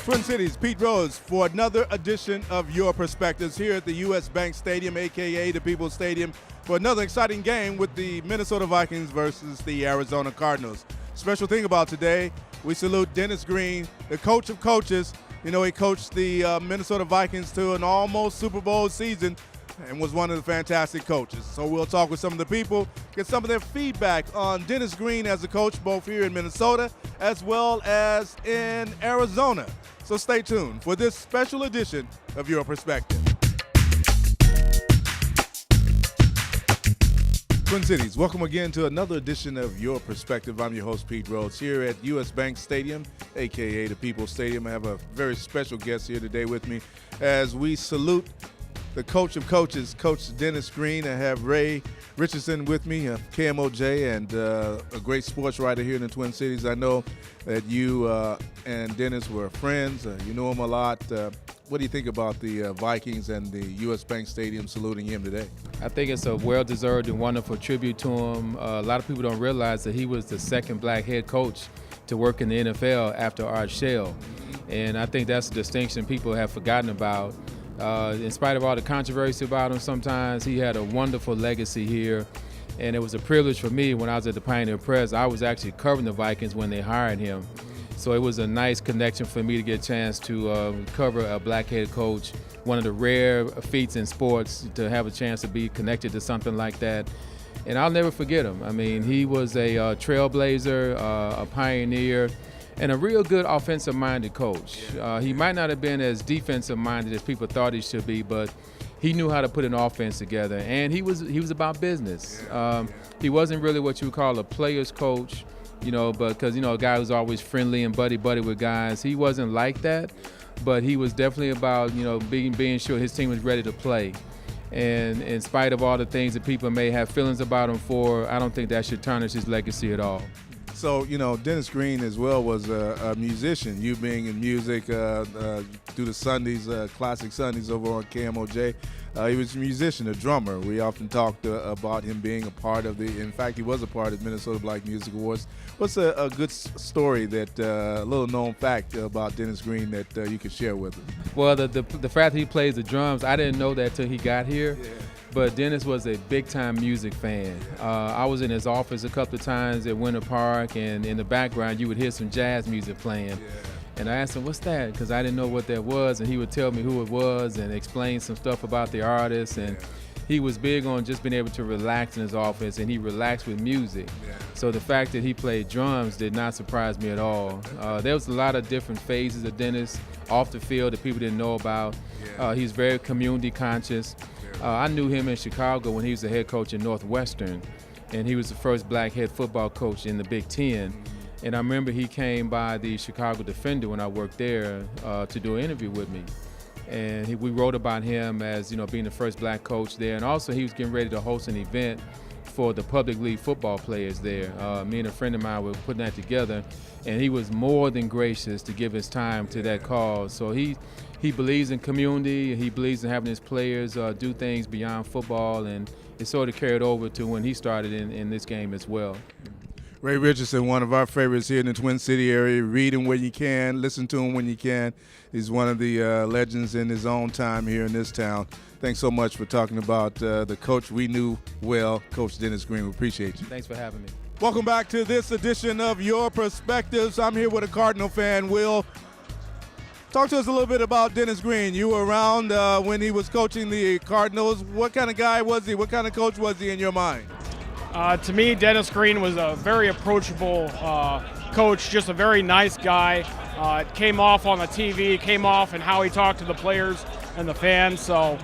Twin Cities, Pete Rose for another edition of Your Perspectives here at the U.S. Bank Stadium, a.k.a. the People's Stadium, for another exciting game with the Minnesota Vikings versus the Arizona Cardinals. Special thing about today, we salute Dennis Green, the coach of coaches. You know, he coached the Minnesota Vikings to an almost Super Bowl season and was one of the fantastic coaches. So we'll talk with some of the people, get some of their feedback on Dennis Green as a coach, both here in Minnesota as well as in Arizona. So stay tuned for this special edition of Your Perspective. Twin Cities, welcome again to another edition of Your Perspective. I'm your host, Pete Rose, here at U.S. Bank Stadium, a.k.a. the People's Stadium. I have a very special guest here today with me as we salute the coach of coaches, Coach Dennis Green. I have Ray Richardson with me, KMOJ, and a great sports writer here in the Twin Cities. I know that you and Dennis were friends. You know him a lot. What do you think about the Vikings and the U.S. Bank Stadium saluting him today? I think it's a well-deserved and wonderful tribute to him. A lot of people don't realize that he was the second black head coach to work in the NFL after Art Shell. And I think that's a distinction people have forgotten about. In spite of all the controversy about him sometimes, he had a wonderful legacy here. And it was a privilege for me when I was at the Pioneer Press. I was actually covering the Vikings when they hired him. So it was a nice connection for me to get a chance to cover a black head coach, one of the rare feats in sports to have a chance to be connected to something like that. And I'll never forget him. I mean, he was a trailblazer, a pioneer, and a real good offensive-minded coach. He might not have been as defensive-minded as people thought he should be, but he knew how to put an offense together, and he was about business. He wasn't really what you would call a player's coach, you know, but because, you know, a guy who's always friendly and buddy-buddy with guys. He wasn't like that, but he was definitely about, you know, being sure his team was ready to play. And in spite of all the things that people may have feelings about him for, I don't think that should tarnish his legacy at all. So, you know, Dennis Green as well was a musician. You being in music through the Sundays, classic Sundays over on KMOJ. He was a musician, a drummer. We often talked about him being a part of in fact, he was a part of Minnesota Black Music Awards. What's a good story that, a little known fact about Dennis Green that you could share with us? Well, the fact that he plays the drums, I didn't know that till he got here. Yeah. But Dennis was a big-time music fan. I was in his office a couple of times at Winter Park, and in the background you would hear some jazz music playing. Yeah. And I asked him, what's that? Because I didn't know what that was, and he would tell me who it was and explain some stuff about the artist. And he was big on just being able to relax in his office, and he relaxed with music. Yeah. So the fact that he played drums did not surprise me at all. There was a lot of different phases of Dennis off the field that people didn't know about. Yeah. He's very community conscious. I knew him in Chicago when he was the head coach at Northwestern, and he was the first black head football coach in the Big Ten. And I remember he came by the Chicago Defender when I worked there to do an interview with me. And we wrote about him as, you know, being the first black coach there. And also he was getting ready to host an event for the public league football players there. Me and a friend of mine were putting that together, and he was more than gracious to give his time to that cause. So he believes in community. He believes in having his players do things beyond football, and it sort of carried over to when he started in this game as well. Ray Richardson, one of our favorites here in the Twin City area. Read him when you can, listen to him when you can. He's one of the legends in his own time here in this town. Thanks so much for talking about the coach we knew well, Coach Dennis Green. We appreciate you. Thanks for having me. Welcome back to this edition of Your Perspectives. I'm here with a Cardinal fan, Will. Talk to us a little bit about Dennis Green. You were around when he was coaching the Cardinals. What kind of guy was he? What kind of coach was he in your mind? To me, Dennis Green was a very approachable coach, just a very nice guy. It came off on the TV, came off in how he talked to the players and the fans. So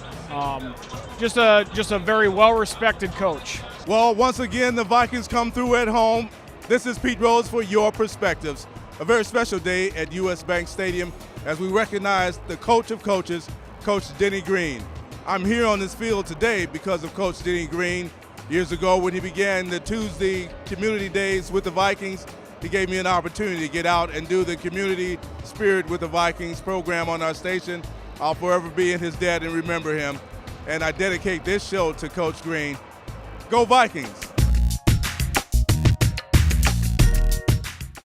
just a very well-respected coach. Well, once again, the Vikings come through at home. This is Pete Rose for Your Perspectives. A very special day at U.S. Bank Stadium as we recognize the coach of coaches, Coach Denny Green. I'm here on this field today because of Coach Denny Green. Years ago when he began the Tuesday community days with the Vikings, he gave me an opportunity to get out and do the community spirit with the Vikings program on our station. I'll forever be in his debt and remember him. And I dedicate this show to Coach Green. Go Vikings!